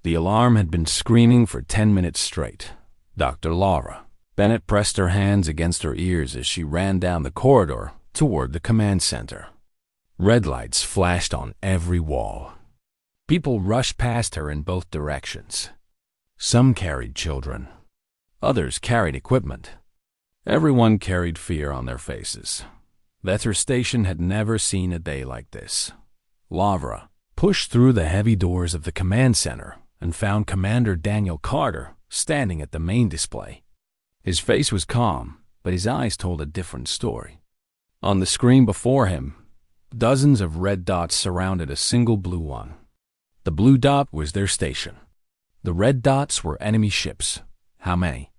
The alarm had been screaming for 10 minutes straight. Dr. Laura Bennett pressed her hands against her ears as she ran down the corridor toward the command center. Red lights flashed on every wall. People rushed past her in both directions. Some carried children. Others carried equipment. Everyone carried fear on their faces. That her station had never seen a day like this. Lavra pushed through the heavy doors of the command center and found Commander Daniel Carter standing at the main display. His face was calm, but his eyes told a different story. On the screen before him, dozens of red dots surrounded a single blue one. The blue dot was their station. The red dots were enemy ships. How many?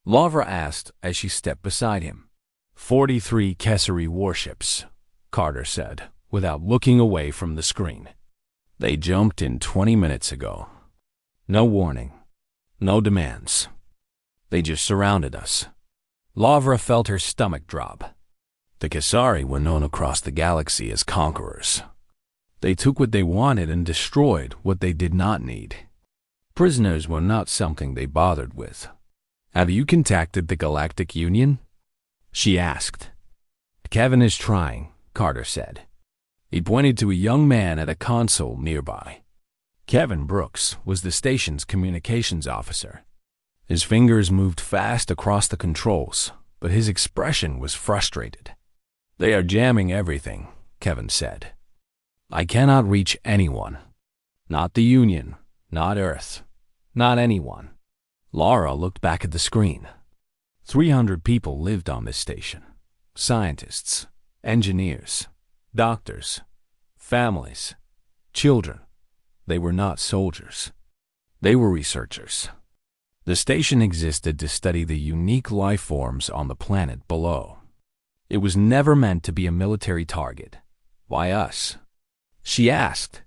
Lavra asked as she stepped beside him. 43 Kessari warships, Carter said, without looking away from the screen. They jumped in 20 minutes ago. No warning. No demands. They just surrounded us. Lavra felt her stomach drop. The Kessari were known across the galaxy as conquerors. They took what they wanted and destroyed what they did not need. Prisoners were not something they bothered with. Have you contacted the Galactic Union? She asked. Kevin is trying, Carter said. He pointed to a young man at a console nearby. Kevin Brooks was the station's communications officer. His fingers moved fast across the controls, but his expression was frustrated. They are jamming everything, Kevin said. I cannot reach anyone. Not the Union, not Earth, not anyone. Laura looked back at the screen. 300 people lived on this station. Scientists, engineers, doctors, families, children. They were not soldiers. They were researchers. The station existed to study the unique life forms on the planet below. It was never meant to be a military target. Why us? She asked.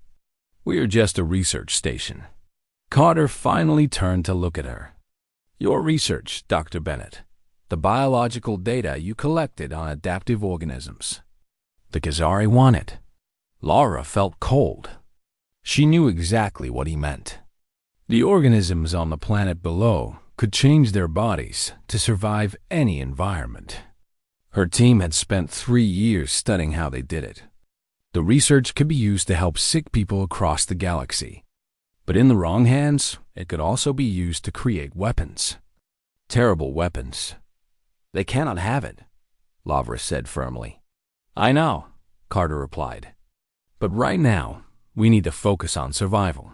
We are just a research station. Carter finally turned to look at her. Your research, Dr. Bennett. The biological data you collected on adaptive organisms. The Kessari want it. Laura felt cold. She knew exactly what he meant. The organisms on the planet below could change their bodies to survive any environment. Her team had spent 3 years studying how they did it. The research could be used to help sick people across the galaxy. But in the wrong hands, it could also be used to create weapons. Terrible weapons. They cannot have it, Lavra said firmly. I know, Carter replied. But right now, we need to focus on survival.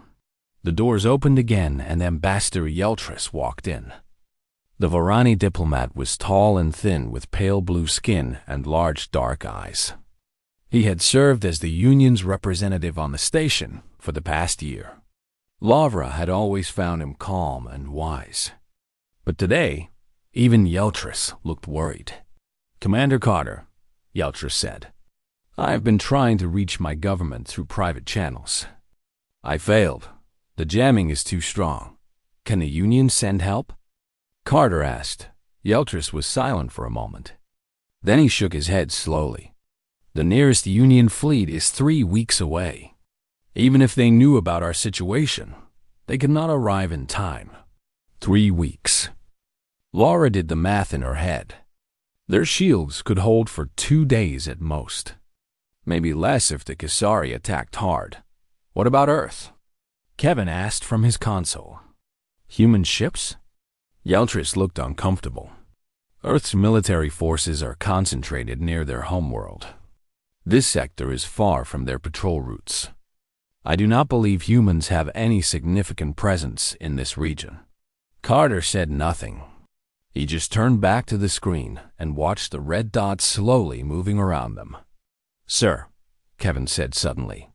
The doors opened again and Ambassador Yeltris walked in. The Varani diplomat was tall and thin with pale blue skin and large dark eyes. He had served as the Union's representative on the station for the past year. Lavra had always found him calm and wise. But today, even Yeltris looked worried. Commander Carter, Yeltris said, I have been trying to reach my government through private channels. I failed. The jamming is too strong. Can the Union send help? Carter asked. Yeltris was silent for a moment. Then he shook his head slowly. The nearest Union fleet is 3 weeks away. Even if they knew about our situation, they could not arrive in time. 3 weeks. Laura did the math in her head. Their shields could hold for 2 days at most. Maybe less if the Kessari attacked hard. What about Earth? Kevin asked from his console. Human ships? Yeltris looked uncomfortable. Earth's military forces are concentrated near their homeworld. This sector is far from their patrol routes. I do not believe humans have any significant presence in this region. Carter said nothing. He just turned back to the screen and watched the red dots slowly moving around them. Sir, Kevin said suddenly,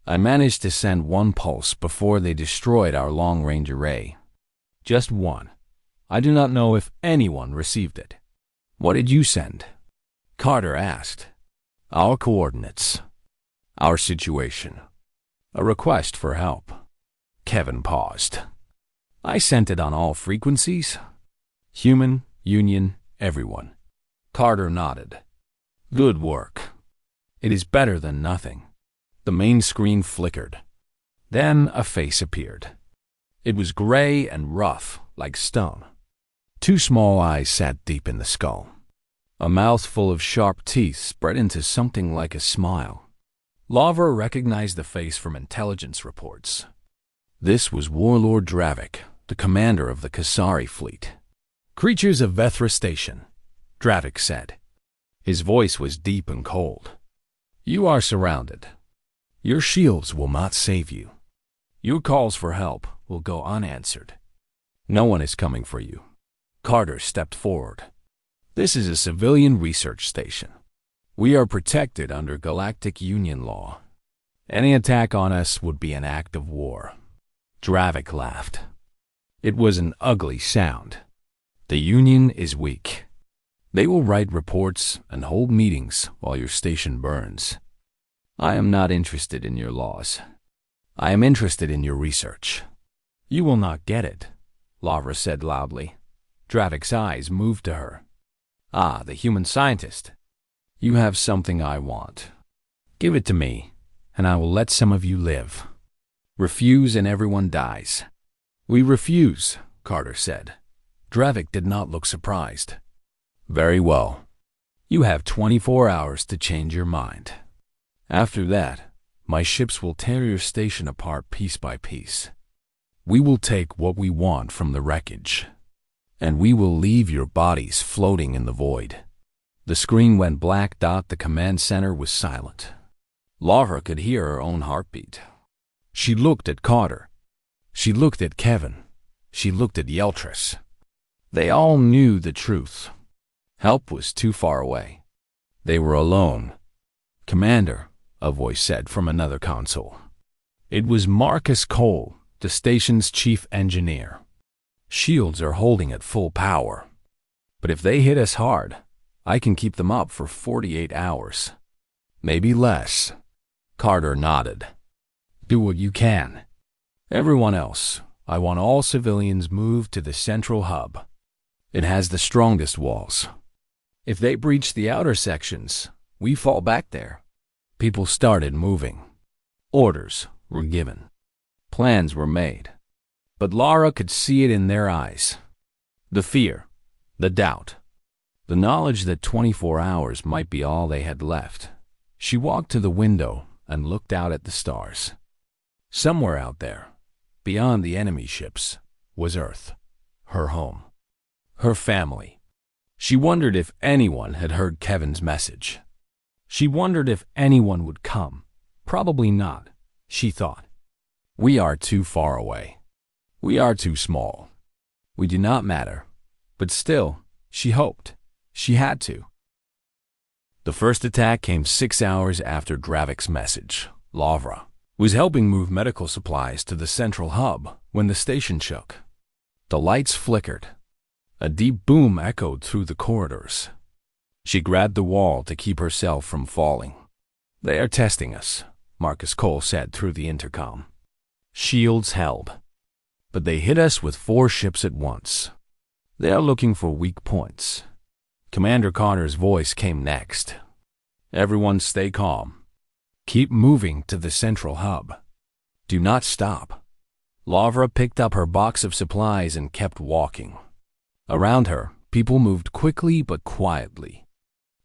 I managed to send one pulse before they destroyed our long-range array. Just one. I do not know if anyone received it. What did you send? Carter asked. Our coordinates. Our situation. A request for help. Kevin paused. I sent it on all frequencies. Human, Union, everyone. Carter nodded. Good work. It is better than nothing. The main screen flickered. Then a face appeared. It was gray and rough, like stone. Two small eyes sat deep in the skull. A mouth full of sharp teeth spread into something like a smile. Lavra recognized the face from intelligence reports. This was Warlord Dravik, the commander of the Kasari fleet. "Creatures of Vethra Station," Dravik said. His voice was deep and cold. "You are surrounded. Your shields will not save you. Your calls for help will go unanswered. No one is coming for you." Carter stepped forward. "This is a civilian research station. We are protected under Galactic Union law. Any attack on us would be an act of war." Dravik laughed. It was an ugly sound. "The Union is weak. They will write reports and hold meetings while your station burns. I am not interested in your laws. I am interested in your research." "You will not get it," Lavra said loudly. Dravik's eyes moved to her. "Ah, the human scientist. You have something I want. Give it to me, and I will let some of you live. Refuse and everyone dies." "We refuse," Carter said. Dravik did not look surprised. "Very well. You have 24 hours to change your mind. After that, my ships will tear your station apart piece by piece. We will take what we want from the wreckage, and we will leave your bodies floating in the void." The screen went black. The command center was silent. Lavra could hear her own heartbeat. She looked at Carter. She looked at Kevin. She looked at Yeltris. They all knew the truth. Help was too far away. They were alone. "Commander," a voice said from another console. It was Marcus Cole, the station's chief engineer. "Shields are holding at full power. But if they hit us hard, I can keep them up for 48 hours. Maybe less." Carter nodded. "Do what you can. Everyone else, I want all civilians moved to the central hub. It has the strongest walls. If they breach the outer sections, we fall back there." People started moving. Orders were given. Plans were made. But Lara could see it in their eyes. The fear, the doubt, the knowledge that 24 hours might be all they had left. She walked to the window and looked out at the stars. Somewhere out there, beyond the enemy ships, was Earth, her home, her family. She wondered if anyone had heard Kevin's message. She wondered if anyone would come. Probably not, she thought. We are too far away. We are too small. We do not matter. But still, she hoped. She had to. The first attack came 6 hours after Dravik's message. Lavra was helping move medical supplies to the central hub when the station shook. The lights flickered. A deep boom echoed through the corridors. She grabbed the wall to keep herself from falling. "They are testing us," Marcus Cole said through the intercom. "Shields held. But they hit us with 4 ships at once. They are looking for weak points." Commander Carter's voice came next. "Everyone stay calm. Keep moving to the central hub. Do not stop." Lavra picked up her box of supplies and kept walking. Around her, people moved quickly but quietly.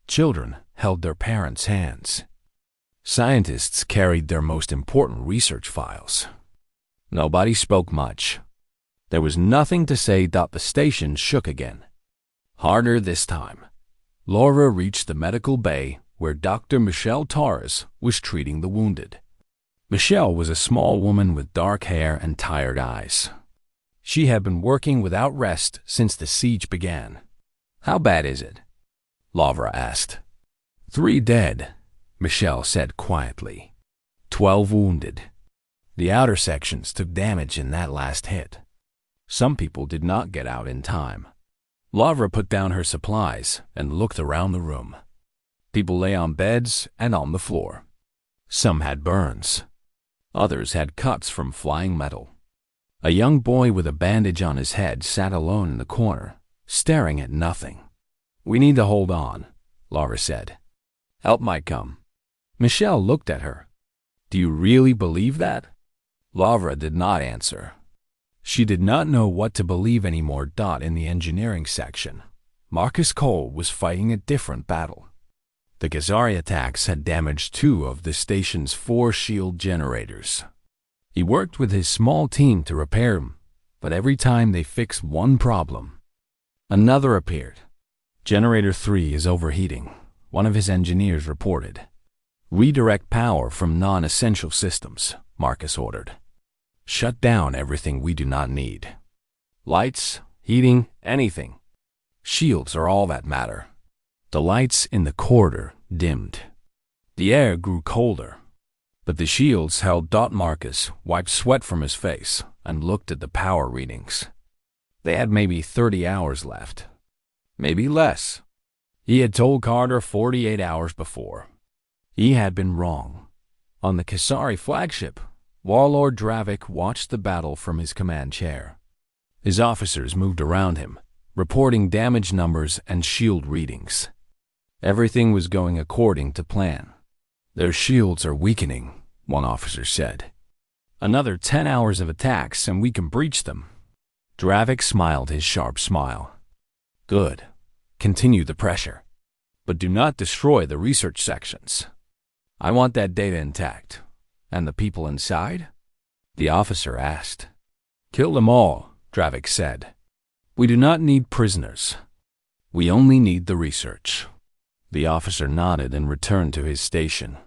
Children held their parents' hands. Scientists carried their most important research files. Nobody spoke much. There was nothing to say. The station shook again. Harder this time. Laura reached the medical bay where Dr. Michelle Torres was treating the wounded. Michelle was a small woman with dark hair and tired eyes. She had been working without rest since the siege began. "How bad is it?" Lavra asked. 3 dead, Michelle said quietly. 12 wounded. The outer sections took damage in that last hit. Some people did not get out in time. Lavra put down her supplies and looked around the room. People lay on beds and on the floor. Some had burns. Others had cuts from flying metal. A young boy with a bandage on his head sat alone in the corner, staring at nothing. "We need to hold on," Lavra said. "Help might come." Michelle looked at her. "Do you really believe that?" Lavra did not answer. She did not know what to believe anymore. In the engineering section, Marcus Cole was fighting a different battle. The Khazari attacks had damaged 2 of the station's 4 shield generators. He worked with his small team to repair them, but every time they fixed one problem, another appeared. Generator 3 is overheating, one of his engineers reported. Redirect power from non-essential systems, Marcus ordered. Shut down everything we do not need. Lights, heating, anything. Shields are all that matter. The lights in the corridor dimmed. The air grew colder, but the shields held. Marcus wiped sweat from his face and looked at the power readings. They had maybe 30 hours left. Maybe less. He had told Carter 48 hours before. He had been wrong. On the Khazari flagship, Warlord Dravik watched the battle from his command chair. His officers moved around him, reporting damage numbers and shield readings. Everything was going according to plan. Their shields are weakening, one officer said. Another 10 hours of attacks and we can breach them. Dravik smiled his sharp smile. Good. Continue the pressure. But do not destroy the research sections. I want that data intact. And the people inside? The officer asked. Kill them all, Dravik said. We do not need prisoners. We only need the research. The officer nodded and returned to his station.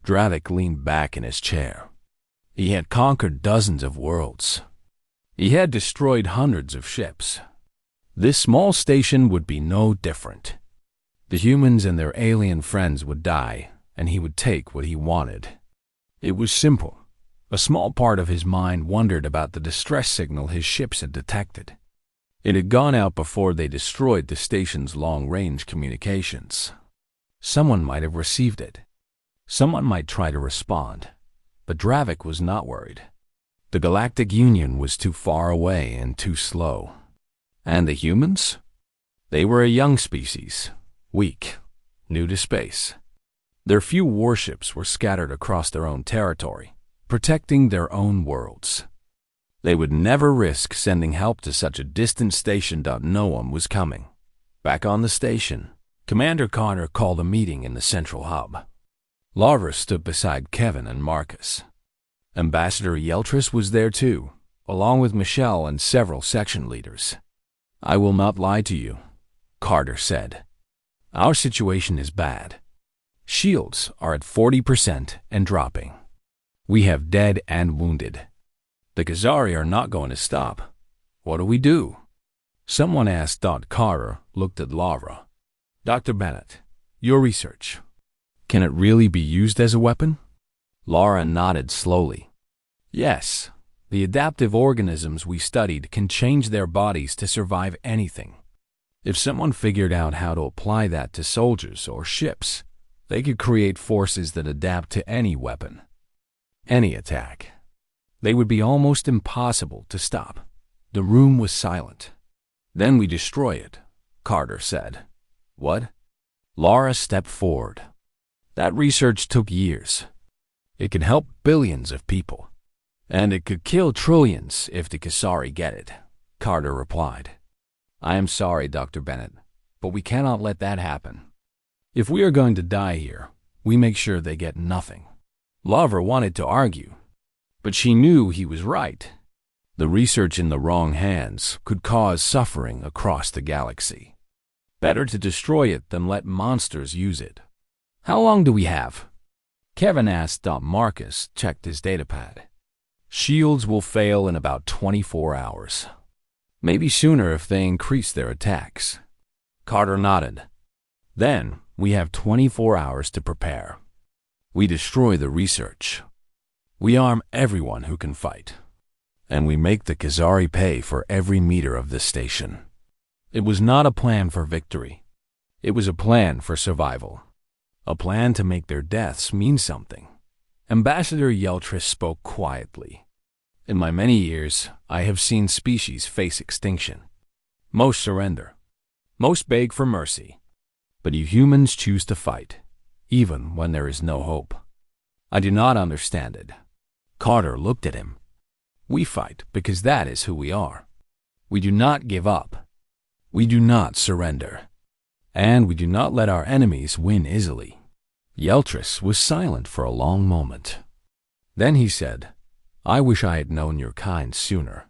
Dravik leaned back in his chair. He had conquered dozens of worlds. He had destroyed hundreds of ships. This small station would be no different. The humans and their alien friends would die, and he would take what he wanted. It was simple. A small part of his mind wondered about the distress signal his ships had detected. It had gone out before they destroyed the station's long-range communications. Someone might have received it. Someone might try to respond. But Dravik was not worried. The Galactic Union was too far away and too slow. And the humans? They were a young species, weak, new to space. Their few warships were scattered across their own territory, protecting their own worlds. They would never risk sending help to such a distant station. No one was coming. Back on the station, Commander Carter called a meeting in the central hub. Lara stood beside Kevin and Marcus. Ambassador Yeltris was there too, along with Michelle and several section leaders. I will not lie to you, Carter said. Our situation is bad. Shields are at 40% and dropping. We have dead and wounded. The Khazari are not going to stop. What do we do? Someone asked. Carter looked at Lara. Dr. Bennett, your research. Can it really be used as a weapon? Lara nodded slowly. Yes, the adaptive organisms we studied can change their bodies to survive anything. If someone figured out how to apply that to soldiers or ships, they could create forces that adapt to any weapon, any attack. They would be almost impossible to stop. The room was silent. Then we destroy it, Carter said. What? Lara stepped forward. That research took years. It could help billions of people. And it could kill trillions if the Khazari get it, Carter replied. I am sorry, Dr. Bennett, but we cannot let that happen. If we are going to die here, we make sure they get nothing. Lara wanted to argue, but she knew he was right. The research in the wrong hands could cause suffering across the galaxy. Better to destroy it than let monsters use it. How long do we have? Kevin asked. Marcus checked his datapad. Shields will fail in about 24 hours. Maybe sooner if they increase their attacks. Carter nodded. Then we have 24 hours to prepare. We destroy the research. We arm everyone who can fight. And we make the Khazari pay for every meter of this station. It was not a plan for victory. It was a plan for survival. A plan to make their deaths mean something. Ambassador Yeltris spoke quietly. In my many years, I have seen species face extinction. Most surrender. Most beg for mercy. But you humans choose to fight, even when there is no hope. I do not understand it. Carter looked at him. We fight because that is who we are. We do not give up. We do not surrender. And we do not let our enemies win easily." Yeltris was silent for a long moment. Then he said, "I wish I had known your kind sooner.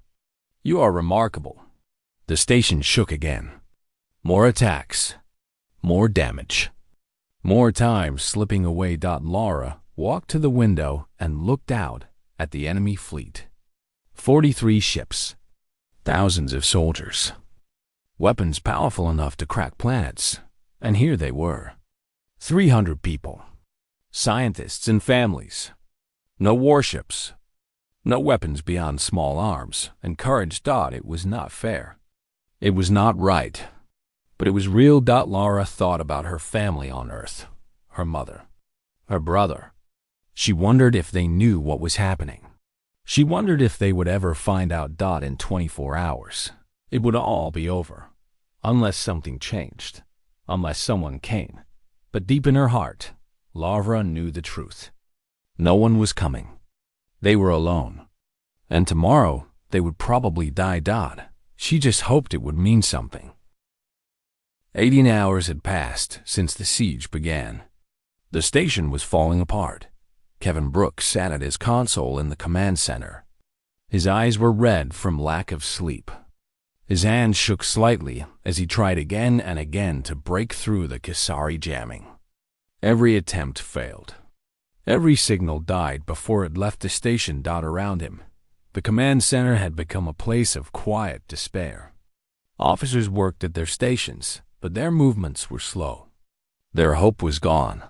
You are remarkable." The station shook again. More attacks. More damage. More time slipping away. Laura walked to the window and looked out at the enemy fleet. 43 ships. Thousands of soldiers. Weapons powerful enough to crack planets. And here they were. 300 people. Scientists and families. No warships. No weapons beyond small arms, and Courage thought it was not fair. It was not right. But it was real. Laura thought about her family on Earth, her mother, her brother. She wondered if they knew what was happening. She wondered if they would ever find out. In 24 hours, it would all be over, unless something changed, unless someone came. But deep in her heart, Laura knew the truth. No one was coming. They were alone. And tomorrow, they would probably die. She just hoped it would mean something. 18 hours had passed since the siege began. The station was falling apart. Kevin Brooks sat at his console in the command center. His eyes were red from lack of sleep. His hands shook slightly as he tried again and again to break through the Kisari jamming. Every attempt failed. Every signal died before it left the station. Around him, the command center had become a place of quiet despair. Officers worked at their stations, but their movements were slow. Their hope was gone.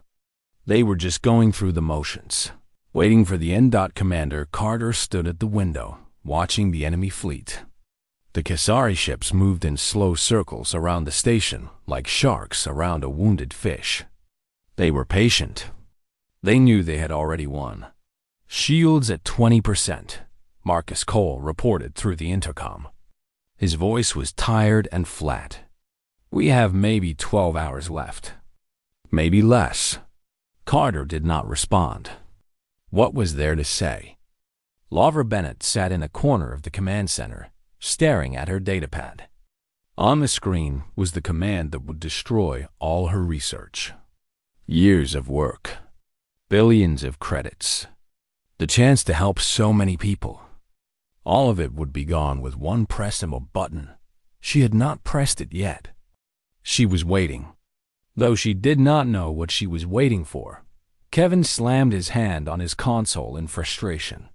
They were just going through the motions, waiting for the end. Commander Carter stood at the window, watching the enemy fleet. The Kisari ships moved in slow circles around the station, like sharks around a wounded fish. They were patient. They knew they had already won. "Shields at 20%, Marcus Cole reported through the intercom. His voice was tired and flat. "We have maybe 12 hours left. Maybe less." Carter did not respond. What was there to say? Laura Bennett sat in a corner of the command center, staring at her datapad. On the screen was the command that would destroy all her research. Years of work. Billions of credits. The chance to help so many people. All of it would be gone with one press of a button. She had not pressed it yet. She was waiting. Though she did not know what she was waiting for, Kevin slammed his hand on his console in frustration.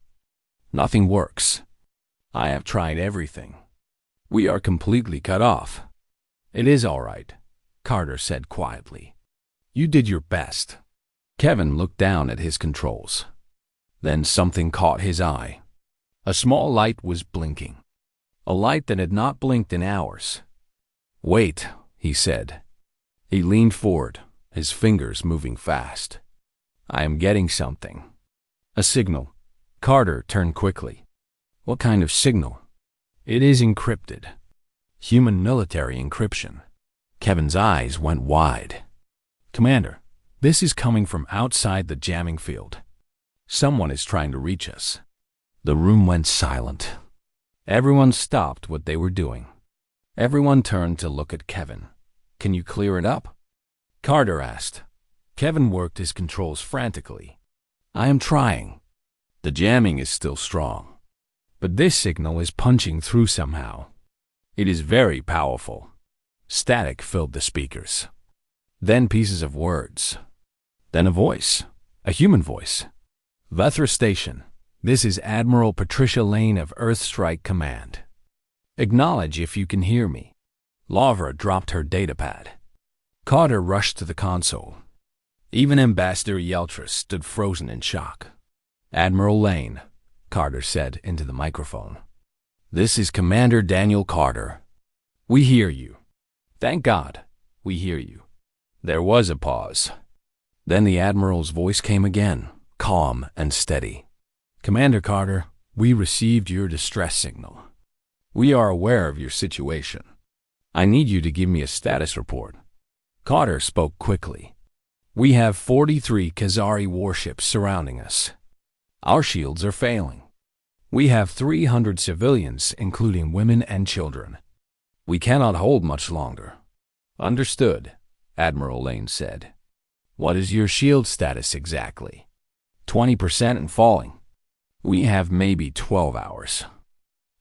"Nothing works. I have tried everything. We are completely cut off." "It is all right," Carter said quietly. "You did your best." Kevin looked down at his controls. Then something caught his eye. A small light was blinking. A light that had not blinked in hours. "Wait," he said. He leaned forward, his fingers moving fast. "I am getting something." "A signal." Carter turned quickly. "What kind of signal?" "It is encrypted. Human military encryption." Kevin's eyes went wide. "Commander, this is coming from outside the jamming field. Someone is trying to reach us." The room went silent. Everyone stopped what they were doing. Everyone turned to look at Kevin. "Can you clear it up?" Carter asked. Kevin worked his controls frantically. "I am trying. The jamming is still strong. But this signal is punching through somehow. It is very powerful." Static filled the speakers. Then pieces of words. Then a voice. A human voice. "Vethra Station. This is Admiral Patricia Lane of Earthstrike Command. Acknowledge if you can hear me." Laura dropped her datapad. Carter rushed to the console. Even Ambassador Yeltris stood frozen in shock. "Admiral Lane," Carter said into the microphone. "This is Commander Daniel Carter. We hear you. Thank God, we hear you." There was a pause. Then the Admiral's voice came again, calm and steady. "Commander Carter, we received your distress signal. We are aware of your situation. I need you to give me a status report." Carter spoke quickly. "We have 43 Khazari warships surrounding us. Our shields are failing. We have 300 civilians, including women and children. We cannot hold much longer. Understood, Admiral Lane said. What is your shield status exactly? 20% and falling. We have maybe 12 hours.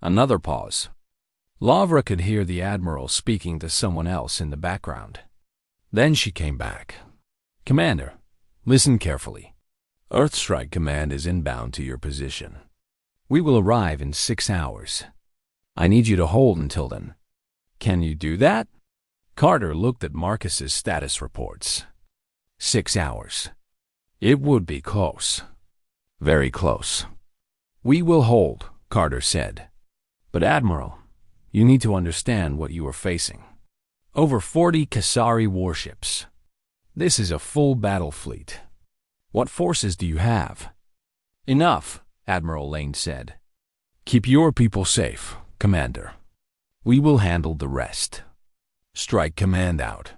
Another pause. Lavra could hear the Admiral speaking to someone else in the background. Then she came back. Commander, listen carefully. Earthstrike Command is inbound to your position. We will arrive in 6 hours. I need you to hold until then. Can you do that? Carter looked at Marcus's status reports. 6 hours. It would be close. Very close. We will hold, Carter said. But Admiral, you need to understand what you are facing. Over 40 Kasari warships. This is a full battle fleet. What forces do you have? Enough, Admiral Lane said. Keep your people safe, Commander. We will handle the rest. Strike command out.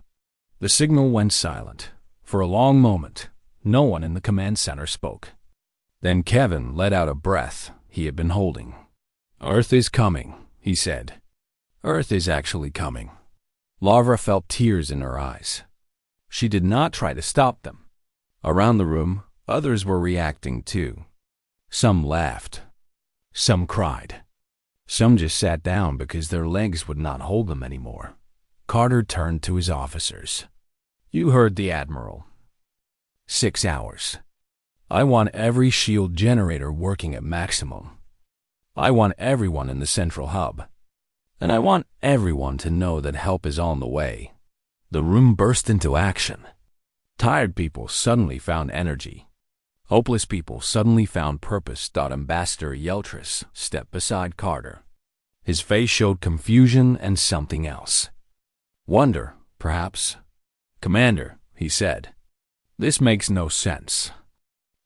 The signal went silent. For a long moment, no one in the command center spoke. Then Kevin let out a breath he had been holding. Earth is coming, he said. Earth is actually coming. Lavra felt tears in her eyes. She did not try to stop them. Around the room, others were reacting too. Some laughed. Some cried. Some just sat down because their legs would not hold them anymore. Carter turned to his officers. You heard the Admiral. 6 hours. I want every shield generator working at maximum. I want everyone in the central hub. And I want everyone to know that help is on the way. The room burst into action. Tired people suddenly found energy. Hopeless people suddenly found purpose. Ambassador Yeltris stepped beside Carter. His face showed confusion and something else. Wonder, perhaps. Commander, he said. This makes no sense.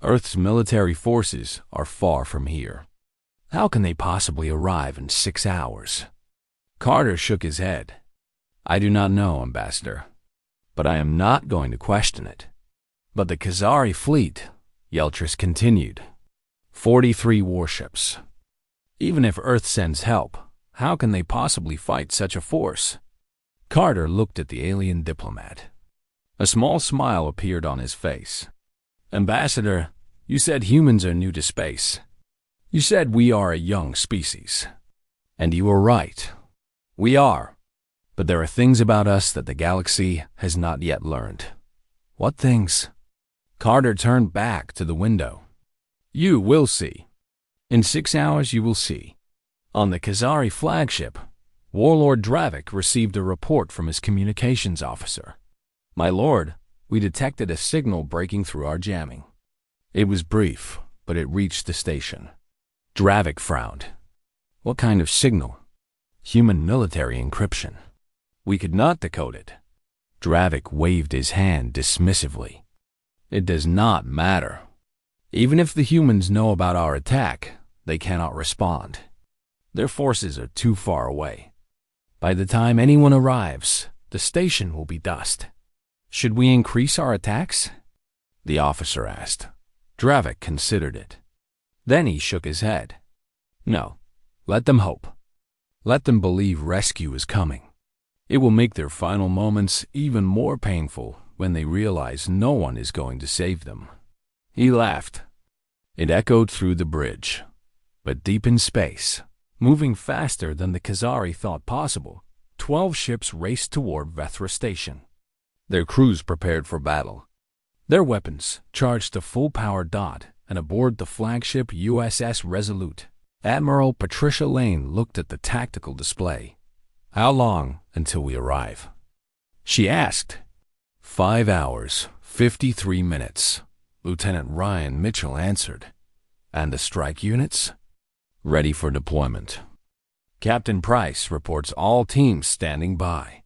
Earth's military forces are far from here. How can they possibly arrive in 6 hours? Carter shook his head. I do not know, Ambassador, but I am not going to question it. But the Khazari fleet, Yeltris continued. 43 warships. Even if Earth sends help, how can they possibly fight such a force? Carter looked at the alien diplomat. A small smile appeared on his face. Ambassador, you said humans are new to space. You said we are a young species. And you were right. We are. But there are things about us that the galaxy has not yet learned. What things? Carter turned back to the window. You will see. In 6 hours you will see. On the Khazari flagship, Warlord Dravik received a report from his communications officer. My lord, we detected a signal breaking through our jamming. It was brief, but it reached the station. Dravik frowned. What kind of signal? Human military encryption. We could not decode it. Dravik waved his hand dismissively. It does not matter. Even if the humans know about our attack, they cannot respond. Their forces are too far away. By the time anyone arrives, the station will be dust. Should we increase our attacks? The officer asked. Dravik considered it. Then he shook his head. No, let them hope. Let them believe rescue is coming. It will make their final moments even more painful when they realize no one is going to save them. He laughed. It echoed through the bridge. But deep in space, moving faster than the Khazari thought possible, 12 ships raced toward Vethra Station. Their crews prepared for battle. Their weapons charged to full power. And aboard the flagship USS Resolute, Admiral Patricia Lane looked at the tactical display. How long until we arrive? She asked. 5 hours, 53 minutes, Lieutenant Ryan Mitchell answered. And the strike units? Ready for deployment. Captain Price reports all teams standing by.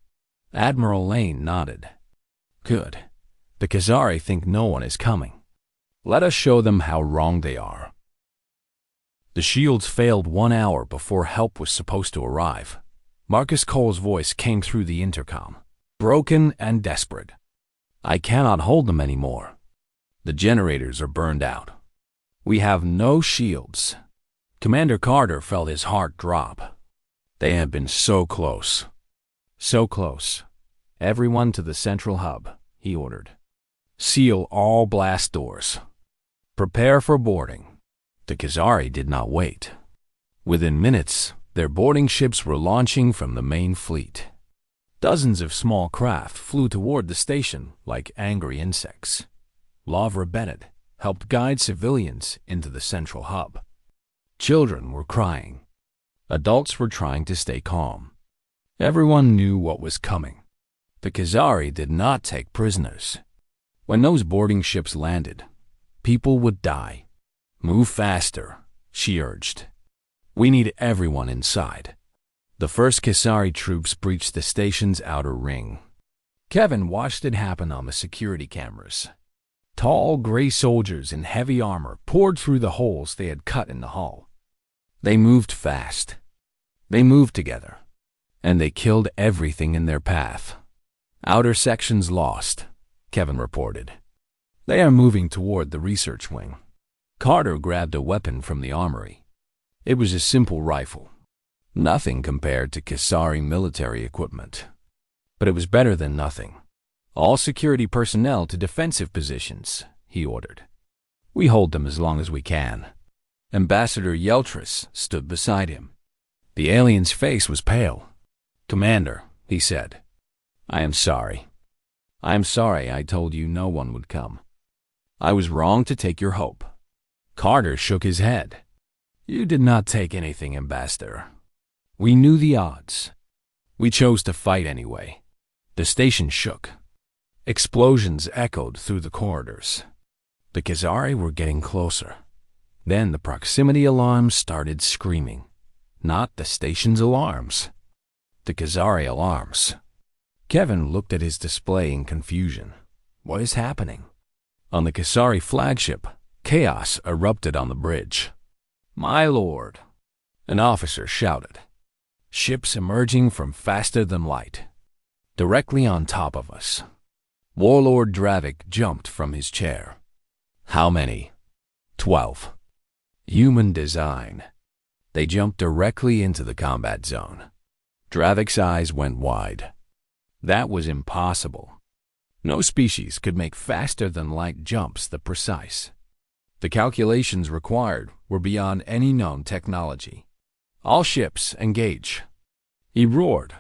Admiral Lane nodded. Good. The Khazari think no one is coming. Let us show them how wrong they are. The shields failed 1 hour before help was supposed to arrive. Marcus Cole's voice came through the intercom, broken and desperate. I cannot hold them anymore. The generators are burned out. We have no shields. Commander Carter felt his heart drop. They had been so close. So close. Everyone to the central hub, he ordered. Seal all blast doors. Prepare for boarding. The Khazari did not wait. Within minutes, their boarding ships were launching from the main fleet. Dozens of small craft flew toward the station like angry insects. Lavra Bennett helped guide civilians into the central hub. Children were crying. Adults were trying to stay calm. Everyone knew what was coming. The Khazari did not take prisoners. When those boarding ships landed, people would die. Move faster, she urged. We need everyone inside. The first Khazari troops breached the station's outer ring. Kevin watched it happen on the security cameras. Tall, gray soldiers in heavy armor poured through the holes they had cut in the hull. They moved fast. They moved together. And they killed everything in their path. Outer sections lost, Kevin reported. They are moving toward the research wing. Carter grabbed a weapon from the armory. It was a simple rifle. Nothing compared to Khazari military equipment. But it was better than nothing. All security personnel to defensive positions, he ordered. We hold them as long as we can. Ambassador Yeltris stood beside him. The alien's face was pale. Commander, he said, I am sorry. I am sorry I told you no one would come. I was wrong to take your hope. Carter shook his head. You did not take anything, Ambassador. We knew the odds. We chose to fight anyway. The station shook. Explosions echoed through the corridors. The Khazari were getting closer. Then the proximity alarms started screaming. Not the station's alarms. The Khazari alarms. Kevin looked at his display in confusion. What is happening? On the Khazari flagship, chaos erupted on the bridge. My lord, an officer shouted. Ships emerging from faster than light. Directly on top of us. Warlord Dravik jumped from his chair. How many? 12. Human design. They jumped directly into the combat zone. Dravik's eyes went wide. That was impossible. No species could make faster-than-light jumps that precise. The calculations required were beyond any known technology. All ships, engage. He roared,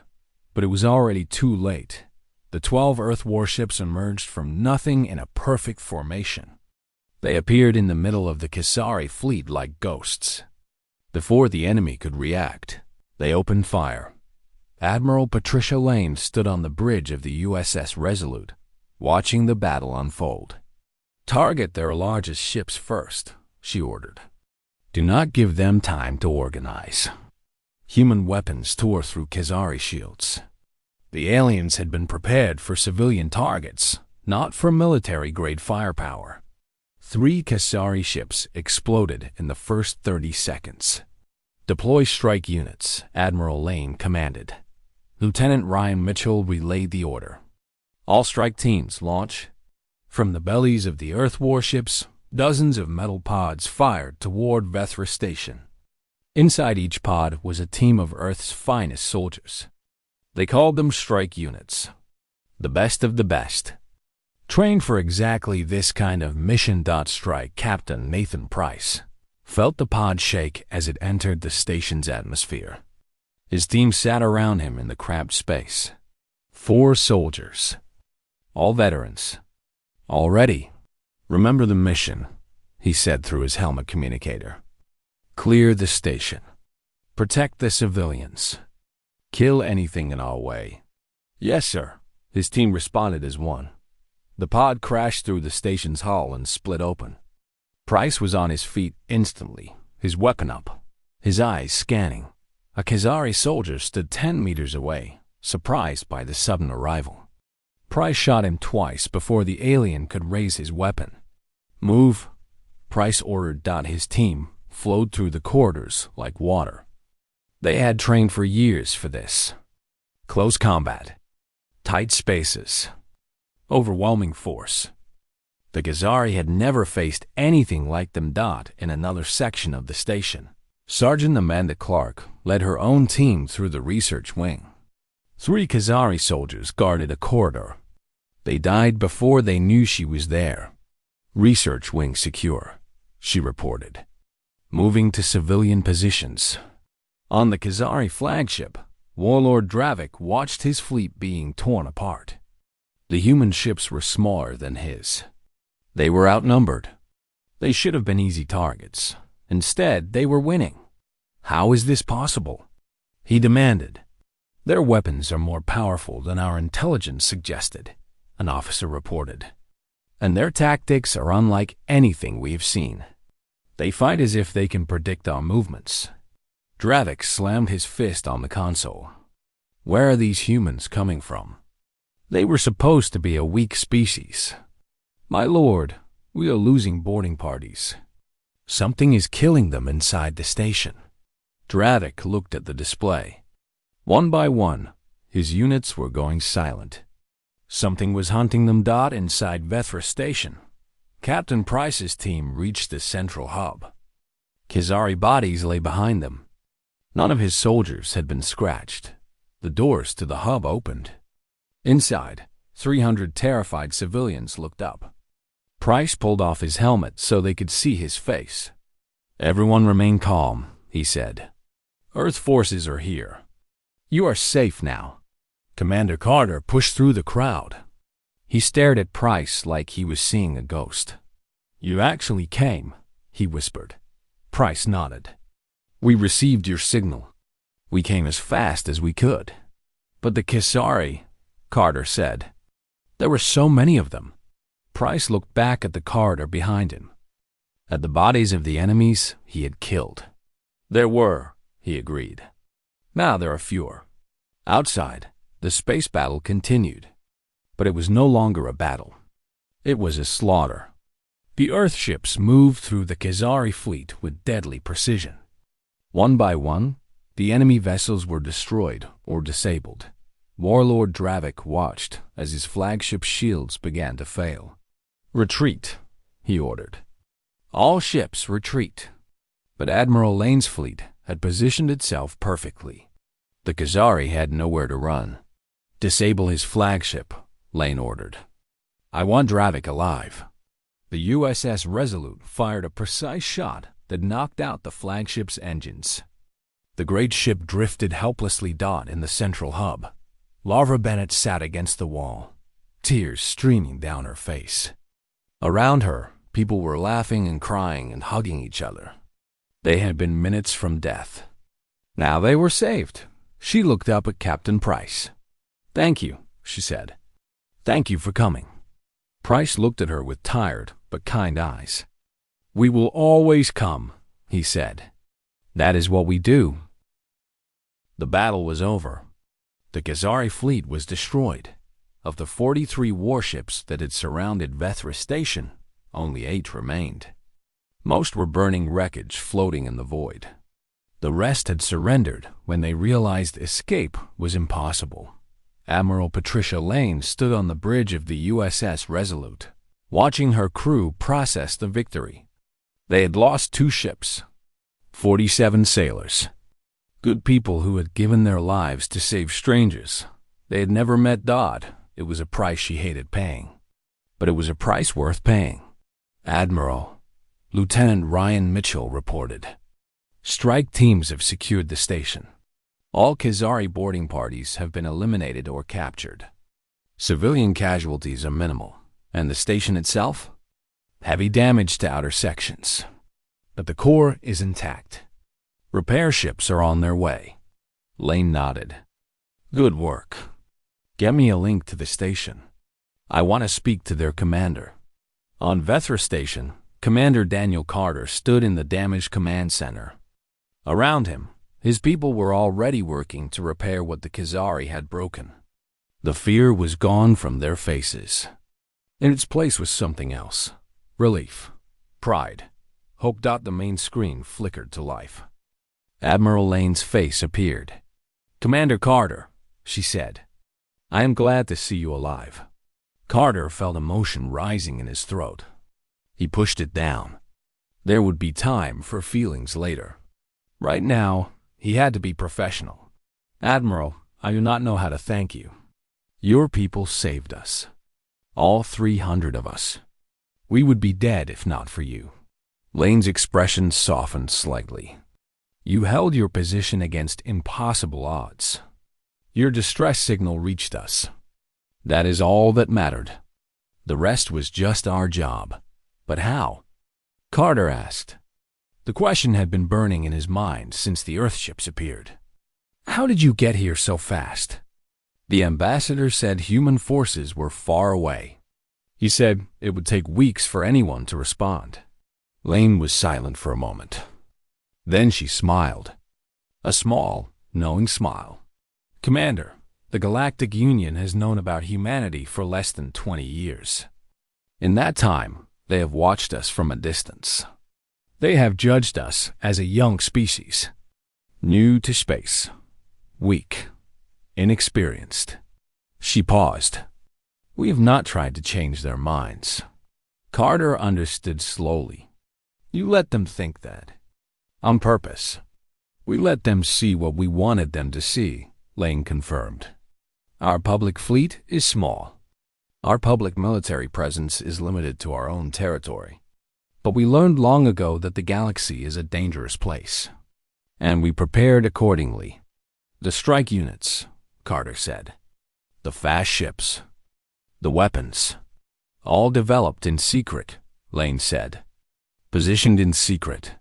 but it was already too late. The 12 Earth warships emerged from nothing in a perfect formation. They appeared in the middle of the Khazari fleet like ghosts. Before the enemy could react, they opened fire. Admiral Patricia Lane stood on the bridge of the USS Resolute, watching the battle unfold. Target their largest ships first, she ordered. Do not give them time to organize. Human weapons tore through Khazari shields. The aliens had been prepared for civilian targets, not for military-grade firepower. 3 Khazari ships exploded in the first 30 seconds. Deploy strike units, Admiral Lane commanded. Lieutenant Ryan Mitchell relayed the order. All strike teams launch. From the bellies of the Earth warships, dozens of metal pods fired toward Vethra Station. Inside each pod was a team of Earth's finest soldiers. They called them strike units. The best of the best. Trained for exactly this kind of mission. Strike Captain Nathan Price felt the pod shake as it entered the station's atmosphere. His team sat around him in the cramped space. 4 soldiers. All veterans. All ready. Remember the mission, he said through his helmet communicator. Clear the station. Protect the civilians. Kill anything in our way. Yes, sir. His team responded as one. The pod crashed through the station's hull and split open. Price was on his feet instantly, his weapon up, his eyes scanning. A Khazari soldier stood 10 meters away, surprised by the sudden arrival. Price shot him twice before the alien could raise his weapon. Move, Price ordered. His team flowed through the corridors like water. They had trained for years for this. Close combat. Tight spaces. Overwhelming force. The Khazari had never faced anything like them. In another section of the station, Sergeant Amanda Clark led her own team through the research wing. 3 Khazari soldiers guarded a corridor. They died before they knew she was there. Research wing secure, she reported. Moving to civilian positions. On the Khazari flagship, Warlord Dravik watched his fleet being torn apart. The human ships were smaller than his. They were outnumbered. They should have been easy targets. Instead, they were winning. How is this possible? He demanded. Their weapons are more powerful than our intelligence suggested, an officer reported. And their tactics are unlike anything we have seen. They fight as if they can predict our movements. Dravik slammed his fist on the console. Where are these humans coming from? They were supposed to be a weak species. My lord, we are losing boarding parties. Something is killing them inside the station. Dravik looked at the display. One by one, his units were going silent. Something was hunting them. Inside Vethra Station, Captain Price's team reached the central hub. Khazari bodies lay behind them. None of his soldiers had been scratched. The doors to the hub opened. Inside, 300 terrified civilians looked up. Price pulled off his helmet so they could see his face. Everyone remain calm, he said. Earth forces are here. You are safe now. Commander Carter pushed through the crowd. He stared at Price like he was seeing a ghost. You actually came, he whispered. Price nodded. We received your signal. We came as fast as we could. But the Khazari, Carter said. There were so many of them. Price looked back at the corridor behind him. At the bodies of the enemies he had killed. There were, he agreed. Now there are fewer. Outside, the space battle continued. But it was no longer a battle. It was a slaughter. The Earth ships moved through the Khazari fleet with deadly precision. One by one, the enemy vessels were destroyed or disabled. Warlord Dravik watched as his flagship shields began to fail. Retreat, he ordered. All ships retreat. But Admiral Lane's fleet had positioned itself perfectly. The Khazari had nowhere to run. Disable his flagship, Lane ordered. I want Dravik alive. The USS Resolute fired a precise shot that knocked out the flagship's engines. The great ship drifted helplessly in the central hub. Laura Bennett sat against the wall, tears streaming down her face. Around her, people were laughing and crying and hugging each other. They had been minutes from death. Now they were saved. She looked up at Captain Price. Thank you, she said. Thank you for coming. Price looked at her with tired but kind eyes. We will always come, he said. That is what we do. The battle was over. The Khazari fleet was destroyed. Of the 43 warships that had surrounded Vethra Station, only 8 remained. Most were burning wreckage floating in the void. The rest had surrendered when they realized escape was impossible. Admiral Patricia Lane stood on the bridge of the USS Resolute, watching her crew process the victory. They had lost 2 ships, 47 sailors. Good people who had given their lives to save strangers. They had never met Dodd. It was a price she hated paying. But it was a price worth paying. Admiral, Lieutenant Ryan Mitchell reported. Strike teams have secured the station. All Khazari boarding parties have been eliminated or captured. Civilian casualties are minimal. And the station itself? Heavy damage to outer sections. But the core is intact. Repair ships are on their way. Lane nodded. Good work. Get me a link to the station. I want to speak to their commander. On Vethra Station, Commander Daniel Carter stood in the damaged command center. Around him, his people were already working to repair what the Khazari had broken. The fear was gone from their faces. In its place was something else. Relief. Pride. Hope. The main screen flickered to life. Admiral Lane's face appeared. Commander Carter, she said. I am glad to see you alive. Carter felt emotion rising in his throat. He pushed it down. There would be time for feelings later. Right now, he had to be professional. "Admiral, I do not know how to thank you. Your people saved us. All 300 of us. We would be dead if not for you." Lane's expression softened slightly. "You held your position against impossible odds. Your distress signal reached us. That is all that mattered. The rest was just our job." "But how?" Carter asked. The question had been burning in his mind since the Earthships appeared. "How did you get here so fast?" The ambassador said human forces were far away. He said it would take weeks for anyone to respond. Lane was silent for a moment. Then she smiled. A small, knowing smile. "Commander, the Galactic Union has known about humanity for less than 20 years. In that time, they have watched us from a distance. They have judged us as a young species, new to space, weak, inexperienced." She paused. "We have not tried to change their minds." Carter understood slowly. "You let them think that. On purpose. We let them see what we wanted them to see," Lane confirmed. "Our public fleet is small. Our public military presence is limited to our own territory. But we learned long ago that the galaxy is a dangerous place. And we prepared accordingly. The strike units," Carter said. "The fast ships. The weapons. All developed in secret," Lane said. "Positioned in secret.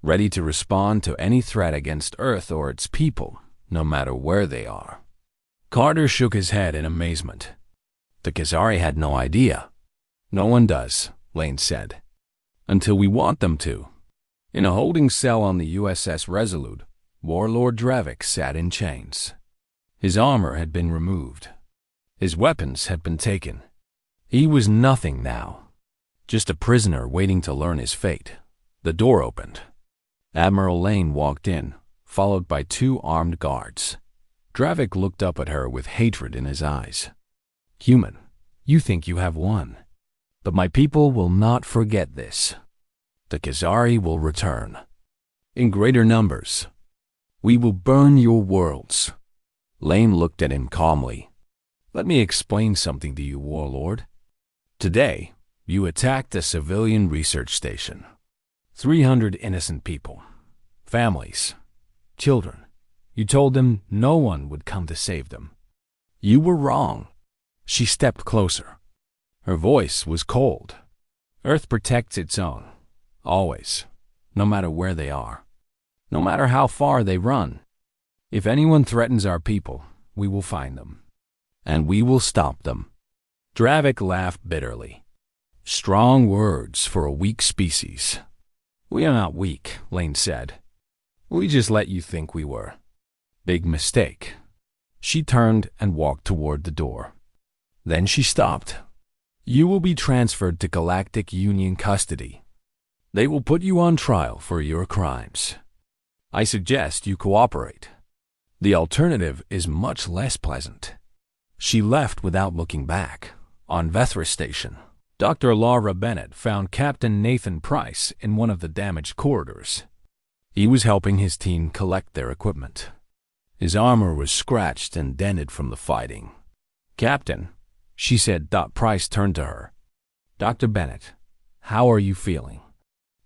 Ready to respond to any threat against Earth or its people, no matter where they are." Carter shook his head in amazement. The Khazari had no idea. "No one does," Lane said. "Until we want them to." In a holding cell on the USS Resolute, Warlord Dravik sat in chains. His armor had been removed. His weapons had been taken. He was nothing now. Just a prisoner waiting to learn his fate. The door opened. Admiral Lane walked in, followed by 2 armed guards. Dravik looked up at her with hatred in his eyes. "Human, you think you have won. But my people will not forget this. The Khazari will return. In greater numbers. We will burn your worlds." Lane looked at him calmly. "Let me explain something to you, Warlord. Today, you attacked a civilian research station. 300 innocent people. Families. Children. You told them no one would come to save them. You were wrong." She stepped closer. Her voice was cold. "Earth protects its own. Always. No matter where they are. No matter how far they run. If anyone threatens our people, we will find them. And we will stop them." Dravik laughed bitterly. "Strong words for a weak species." "We are not weak," Lane said. "We just let you think we were. Big mistake." She turned and walked toward the door. Then she stopped. "You will be transferred to Galactic Union custody. They will put you on trial for your crimes. I suggest you cooperate. The alternative is much less pleasant." She left without looking back. On Vethra Station, Dr. Laura Bennett found Captain Nathan Price in one of the damaged corridors. He was helping his team collect their equipment. His armor was scratched and dented from the fighting. "Captain," she said. Price turned to her. "Dr. Bennett, how are you feeling?"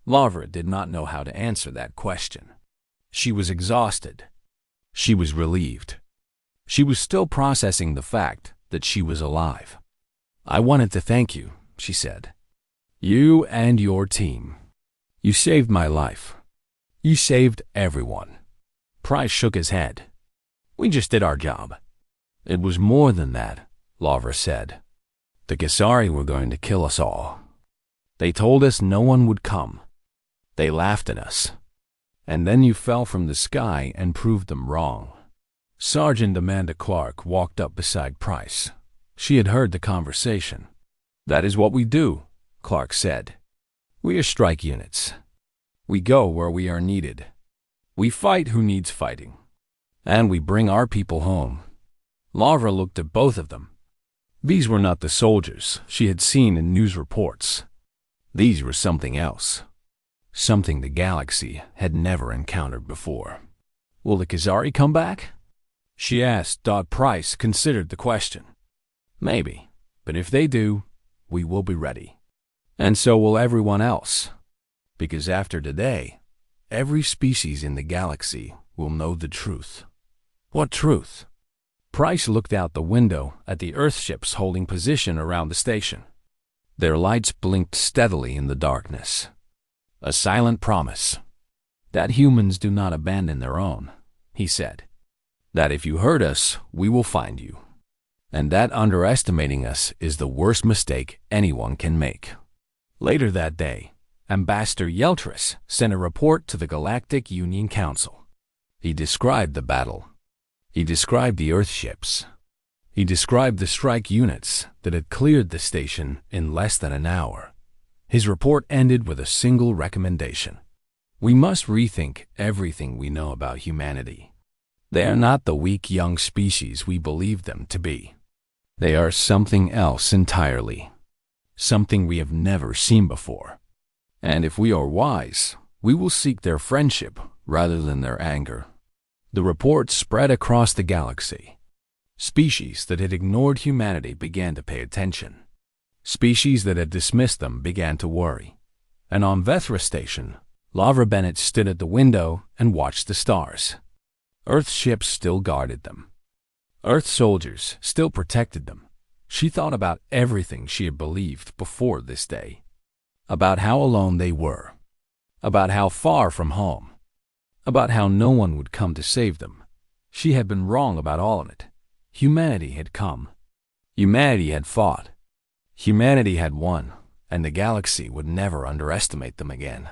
Laura did not know how to answer that question. She was exhausted. She was relieved. She was still processing the fact that she was alive. "I wanted to thank you," she said. "You and your team. You saved my life. You saved everyone." Price shook his head. "We just did our job." "It was more than that," Laura said. "The Khazari were going to kill us all. They told us no one would come. They laughed at us. And then you fell from the sky and proved them wrong." Sergeant Amanda Clark walked up beside Price. She had heard the conversation. "That is what we do," Clark said. "We are strike units. We go where we are needed. We fight who needs fighting. And we bring our people home." Laura looked at both of them. These were not the soldiers she had seen in news reports. These were something else. something the galaxy had never encountered before. "Will the Khazari come back?" she asked. Price considered the question. "Maybe, but if they do, we will be ready. And so will everyone else. Because after today, every species in the galaxy will know the truth." "What truth?" Price looked out the window at the Earthships holding position around the station. Their lights blinked steadily in the darkness. "A silent promise. That humans do not abandon their own," he said. "That if you hurt us, we will find you. And that underestimating us is the worst mistake anyone can make." Later that day, Ambassador Yeltris sent a report to the Galactic Union Council. He described the battle. He described the Earthships. He described the strike units that had cleared the station in less than an hour. His report ended with a single recommendation. "We must rethink everything we know about humanity. They are not the weak young species we believe them to be. They are something else entirely. Something we have never seen before. And if we are wise, we will seek their friendship rather than their anger." The report spread across the galaxy. Species that had ignored humanity began to pay attention. Species that had dismissed them began to worry. And on Vethra Station, Lavra Bennett stood at the window and watched the stars. Earth ships still guarded them. Earth soldiers still protected them. She thought about everything she had believed before this day. About how alone they were. About how far from home. About how no one would come to save them. She had been wrong about all of it. Humanity had come. Humanity had fought. Humanity had won, and the galaxy would never underestimate them again.